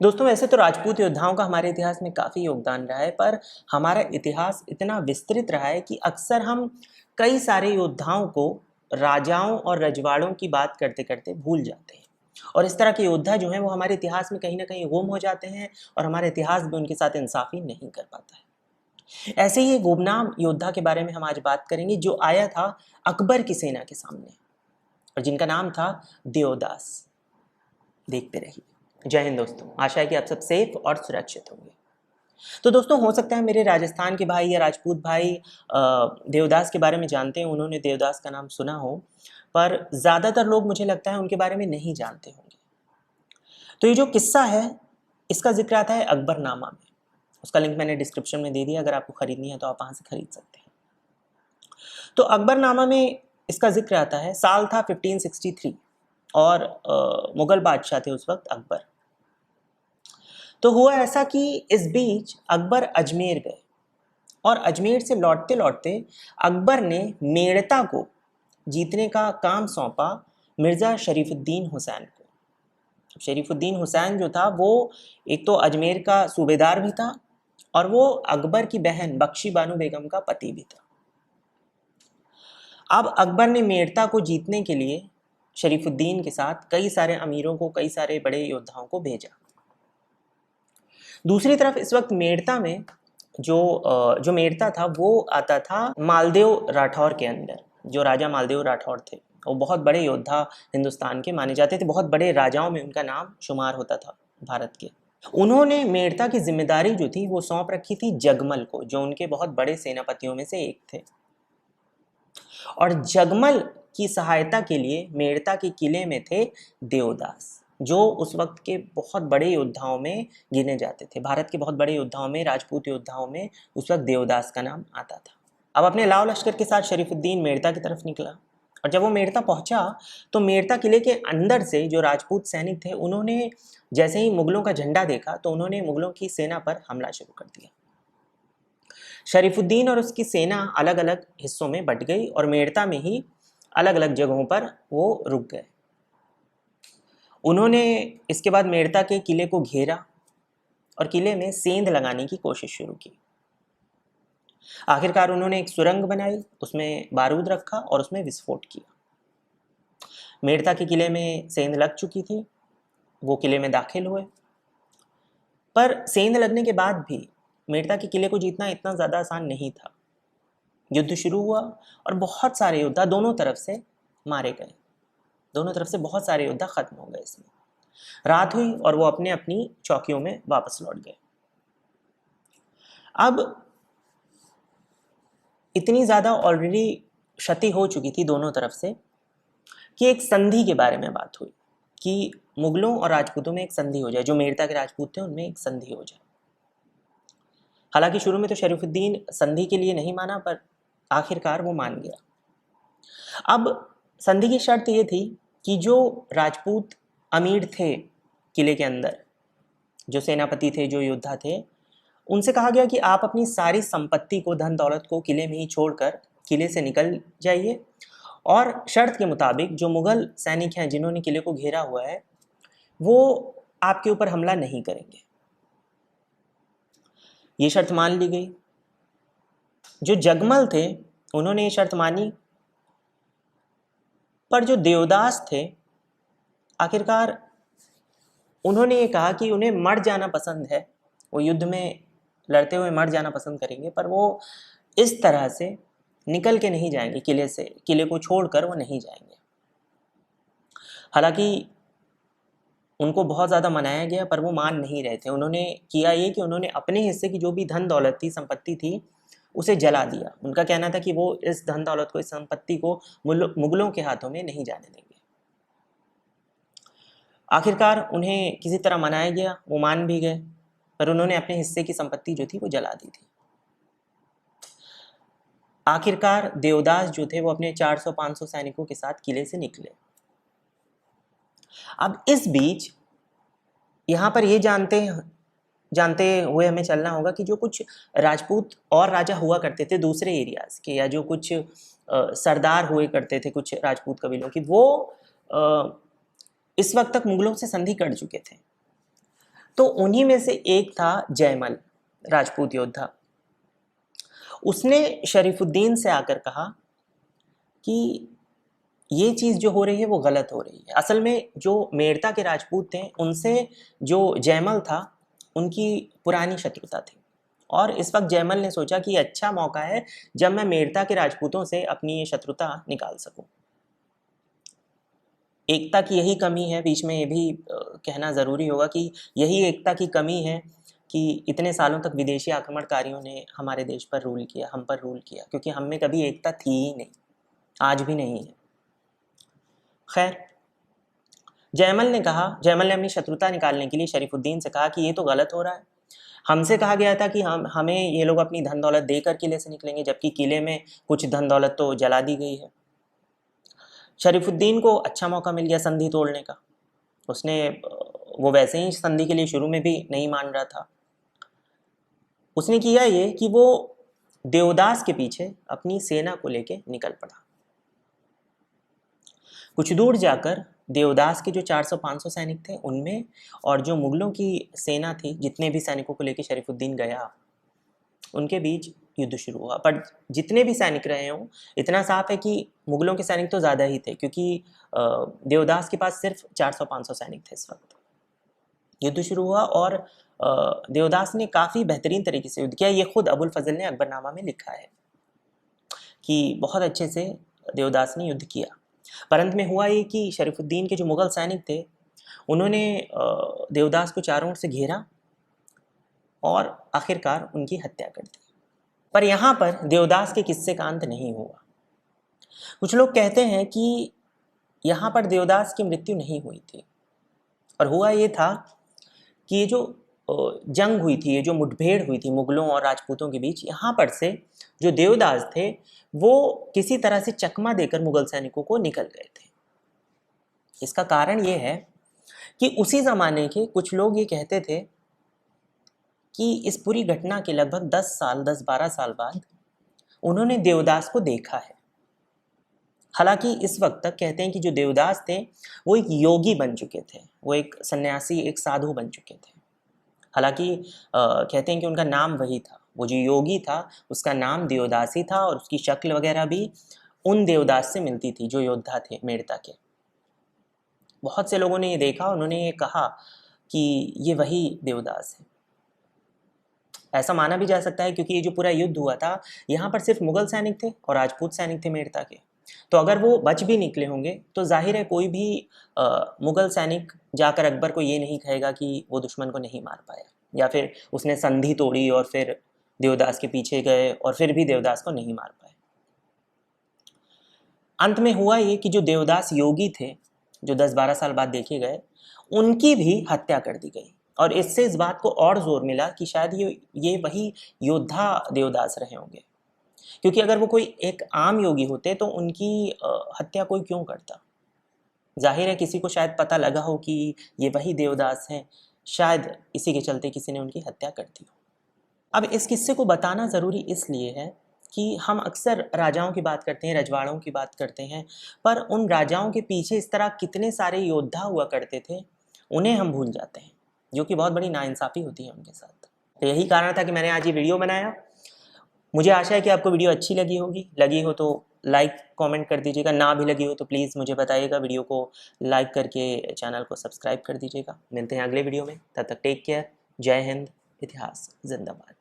दोस्तों वैसे तो राजपूत योद्धाओं का हमारे इतिहास में काफ़ी योगदान रहा है, पर हमारा इतिहास इतना विस्तृत रहा है कि अक्सर हम कई सारे योद्धाओं को राजाओं और रजवाड़ों की बात करते करते भूल जाते हैं। और इस तरह के योद्धा जो हैं वो हमारे इतिहास में कहीं ना कहीं गुम हो जाते हैं और हमारा इतिहास भी उनके साथ इंसाफी नहीं कर पाता है। ऐसे ही एक गुमनाम योद्धा के बारे में हम आज बात करेंगे जो आया था अकबर की सेना के सामने और जिनका नाम था देवदास। देखते रहिए। जय हिंद दोस्तों, आशा है कि आप सब सेफ और सुरक्षित होंगे। तो दोस्तों हो सकता है मेरे राजस्थान के भाई या राजपूत भाई देवदास के बारे में जानते हैं, उन्होंने देवदास का नाम सुना हो, पर ज़्यादातर लोग मुझे लगता है उनके बारे में नहीं जानते होंगे। तो ये जो किस्सा है इसका जिक्र आता है अकबरनामा में। उसका लिंक मैंने डिस्क्रिप्शन में दे दिया, अगर आपको खरीदनी है तो आप वहाँ से खरीद सकते हैं। तो अकबरनामा में इसका जिक्र आता है, साल था 1563 और मुगल बादशाह थे उस वक्त अकबर। तो हुआ ऐसा कि इस बीच अकबर अजमेर गए और अजमेर से लौटते लौटते अकबर ने मेड़ता को जीतने का काम सौंपा मिर्ज़ा शरीफुद्दीन हुसैन को। शरीफुद्दीन हुसैन जो था वो एक तो अजमेर का सूबेदार भी था और वो अकबर की बहन बख्शी बानो बेगम का पति भी था। अब अकबर ने मेड़ता को जीतने के लिए शरीफुद्दीन के साथ कई सारे अमीरों को, कई सारे बड़े योद्धाओं को भेजा। दूसरी तरफ इस वक्त मेड़ता में जो मेड़ता था वो आता था मालदेव राठौर के अंदर। जो राजा मालदेव राठौर थे वो बहुत बड़े योद्धा हिंदुस्तान के माने जाते थे, बहुत बड़े राजाओं में उनका नाम शुमार होता था भारत के। उन्होंने मेड़ता की जिम्मेदारी जो थी वो सौंप रखी थी जगमल को, जो उनके बहुत बड़े सेनापतियों में से एक थे। और जगमल की सहायता के लिए मेड़ता के किले में थे देवदास, जो उस वक्त के बहुत बड़े योद्धाओं में गिने जाते थे। भारत के बहुत बड़े योद्धाओं में, राजपूत योद्धाओं में उस वक्त देवदास का नाम आता था। अब अपने लाव लश्कर के साथ शरीफुद्दीन मेड़ता की तरफ निकला और जब वो मेड़ता पहुंचा तो मेड़ता किले के अंदर से जो राजपूत सैनिक थे उन्होंने जैसे ही मुगलों का झंडा देखा तो उन्होंने मुगलों की सेना पर हमला शुरू कर दिया। शरीफुद्दीन और उसकी सेना अलग अलग हिस्सों में बट गई और मेड़ता में ही अलग अलग जगहों पर वो रुक गए। उन्होंने इसके बाद मेड़ता के किले को घेरा और किले में सेंध लगाने की कोशिश शुरू की। आखिरकार उन्होंने एक सुरंग बनाई, उसमें बारूद रखा और उसमें विस्फोट किया। मेड़ता के किले में सेंध लग चुकी थी, वो किले में दाखिल हुए, पर सेंध लगने के बाद भी मेड़ता के किले को जीतना इतना ज़्यादा आसान नहीं था। युद्ध शुरू हुआ और बहुत सारे योद्धा दोनों तरफ से मारे गए, दोनों तरफ से बहुत सारे योद्धा खत्म हो गए। इसमें रात हुई और वो अपने अपनी चौकियों में वापस लौट गए। अब इतनी ज़्यादा ऑलरेडी क्षति हो चुकी थी दोनों तरफ से कि एक संधि के बारे में बात हुई कि मुगलों और राजपूतों में एक संधि हो जाए, जो मेड़ता के राजपूत थे उनमें एक संधि हो जाए। हालांकि शुरू में तो शरीफुद्दीन संधि के लिए नहीं माना, पर आखिरकार वो मान गया। अब संधि की शर्त ये थी कि जो राजपूत अमीर थे किले के अंदर, जो सेनापति थे, जो योद्धा थे, उनसे कहा गया कि आप अपनी सारी संपत्ति को, धन दौलत को किले में ही छोड़कर किले से निकल जाइए और शर्त के मुताबिक जो मुगल सैनिक हैं जिन्होंने किले को घेरा हुआ है वो आपके ऊपर हमला नहीं करेंगे। ये शर्त मान ली गई। जो जगमल थे उन्होंने ये शर्त मानी, पर जो देवदास थे आखिरकार उन्होंने ये कहा कि उन्हें मर जाना पसंद है, वो युद्ध में लड़ते हुए मर जाना पसंद करेंगे, पर वो इस तरह से निकल के नहीं जाएंगे किले से, किले को छोड़कर वो नहीं जाएंगे। हालांकि उनको बहुत ज़्यादा मनाया गया पर वो मान नहीं रहे थे। उन्होंने किया ये कि उन्होंने अपने हिस्से की जो भी धन दौलत थी, संपत्ति थी, उसे जला दिया। उनका कहना था कि वो इस धन दौलत को, इस संपत्ति को मुगलों के हाथों में नहीं जाने देंगे। आखिरकार उन्हें किसी तरह मनाया गया, वो मान भी गए, पर उन्होंने अपने हिस्से की संपत्ति जो थी वो जला दी थी। आखिरकार देवदास जो थे वो अपने 400-500 सैनिकों के साथ किले से निकले। अब इस बीच यहाँ पर ये जानते हुए हमें चलना होगा कि जो कुछ राजपूत और राजा हुआ करते थे दूसरे एरियाज के, या जो कुछ सरदार हुए करते थे कुछ राजपूत कबीलों की, वो इस वक्त तक मुगलों से संधि कर चुके थे। तो उन्हीं में से एक था जयमल, राजपूत योद्धा। उसने शरीफुद्दीन से आकर कहा कि ये चीज़ जो हो रही है वो गलत हो रही है। असल में जो मेड़ता के राजपूत थे उनसे जो जयमल था उनकी पुरानी शत्रुता थी, और इस वक्त जयमल ने सोचा कि अच्छा मौका है जब मैं मेड़ता के राजपूतों से अपनी ये शत्रुता निकाल सकूं। एकता की यही कमी है, बीच में ये भी कहना ज़रूरी होगा कि यही एकता की कमी है कि इतने सालों तक विदेशी आक्रमणकारियों ने हमारे देश पर रूल किया, हम पर रूल किया, क्योंकि हम में कभी एकता थी ही नहीं, आज भी नहीं है। खैर, जयमल ने अपनी शत्रुता निकालने के लिए शरीफुद्दीन से कहा कि ये तो गलत हो रहा है। हमसे कहा गया था कि हमें ये लोग अपनी धन दौलत देकर किले से निकलेंगे, जबकि किले में कुछ धन दौलत तो जला दी गई है। शरीफुद्दीन को अच्छा मौका मिल गया संधि तोड़ने का। वो वैसे ही संधि के लिए शुरू में भी नहीं मान रहा था। उसने किया ये कि वो देवदास के पीछे अपनी सेना को लेके निकल पड़ा। कुछ दूर जाकर देवदास के जो 400-500 सैनिक थे उनमें, और जो मुगलों की सेना थी, जितने भी सैनिकों को लेकर शरीफुद्दीन गया, उनके बीच युद्ध शुरू हुआ। पर जितने भी सैनिक रहे हों, इतना साफ है कि मुगलों के सैनिक तो ज़्यादा ही थे, क्योंकि देवदास के पास सिर्फ 400-500 सैनिक थे। इस वक्त युद्ध शुरू हुआ और देवदास ने काफ़ी बेहतरीन तरीके से युद्ध किया। ये खुद अबुल फजल ने अकबरनामा में लिखा है कि बहुत अच्छे से देवदास ने युद्ध किया। पर अंत में हुआ ये कि शरीफुद्दीन के जो मुग़ल सैनिक थे उन्होंने देवदास को चारों ओर से घेरा और आखिरकार उनकी हत्या कर दी। पर यहाँ पर देवदास के किस्से का अंत नहीं हुआ। कुछ लोग कहते हैं कि यहाँ पर देवदास की मृत्यु नहीं हुई थी, और हुआ ये था कि ये जो जंग हुई थी, ये जो मुठभेड़ हुई थी मुगलों और राजपूतों के बीच, यहाँ पर से जो देवदास थे वो किसी तरह से चकमा देकर मुगल सैनिकों को निकल गए थे। इसका कारण ये है कि उसी ज़माने के कुछ लोग ये कहते थे कि इस पूरी घटना के लगभग 10-12 साल बाद उन्होंने देवदास को देखा है। हालांकि इस वक्त तक कहते हैं कि जो देवदास थे वो एक योगी बन चुके थे, वो एक सन्यासी, एक साधु बन चुके थे। हालांकि कहते हैं कि उनका नाम वही था, वो जो योगी था उसका नाम देवदास ही था, और उसकी शक्ल वगैरह भी उन देवदास से मिलती थी जो योद्धा थे मेड़ता के। बहुत से लोगों ने ये देखा, उन्होंने ये कहा कि ये वही देवदास है। ऐसा माना भी जा सकता है क्योंकि ये जो पूरा युद्ध हुआ था यहाँ पर सिर्फ मुगल सैनिक थे और राजपूत सैनिक थे मेड़ता के। तो अगर वो बच भी निकले होंगे तो जाहिर है कोई भी मुगल सैनिक जाकर अकबर को ये नहीं कहेगा कि वो दुश्मन को नहीं मार पाया, या फिर उसने संधि तोड़ी और फिर देवदास के पीछे गए और फिर भी देवदास को नहीं मार पाए। अंत में हुआ ये कि जो देवदास योगी थे, जो 10-12 साल बाद देखे गए, उनकी भी हत्या कर दी गई। और इससे इस बात को और जोर मिला कि शायद ये वही योद्धा देवदास रहे होंगे, क्योंकि अगर वो कोई एक आम योगी होते तो उनकी हत्या कोई क्यों करता। जाहिर है किसी को शायद पता लगा हो कि ये वही देवदास हैं, शायद इसी के चलते किसी ने उनकी हत्या कर दी हो। अब इस किस्से को बताना ज़रूरी इसलिए है कि हम अक्सर राजाओं की बात करते हैं, रजवाड़ों की बात करते हैं, पर उन राजाओं के पीछे इस तरह कितने सारे योद्धा हुआ करते थे उन्हें हम भूल जाते हैं, जो कि बहुत बड़ी नाइंसाफ़ी होती है उनके साथ। तो यही कारण था कि मैंने आज ये वीडियो बनाया। मुझे आशा है कि आपको वीडियो अच्छी लगी होगी। लगी हो तो लाइक कमेंट कर दीजिएगा, ना भी लगी हो तो प्लीज़ मुझे बताइएगा। वीडियो को लाइक करके चैनल को सब्सक्राइब कर दीजिएगा। मिलते हैं अगले वीडियो में, तब तक टेक केयर। जय हिंद, इतिहास जिंदाबाद।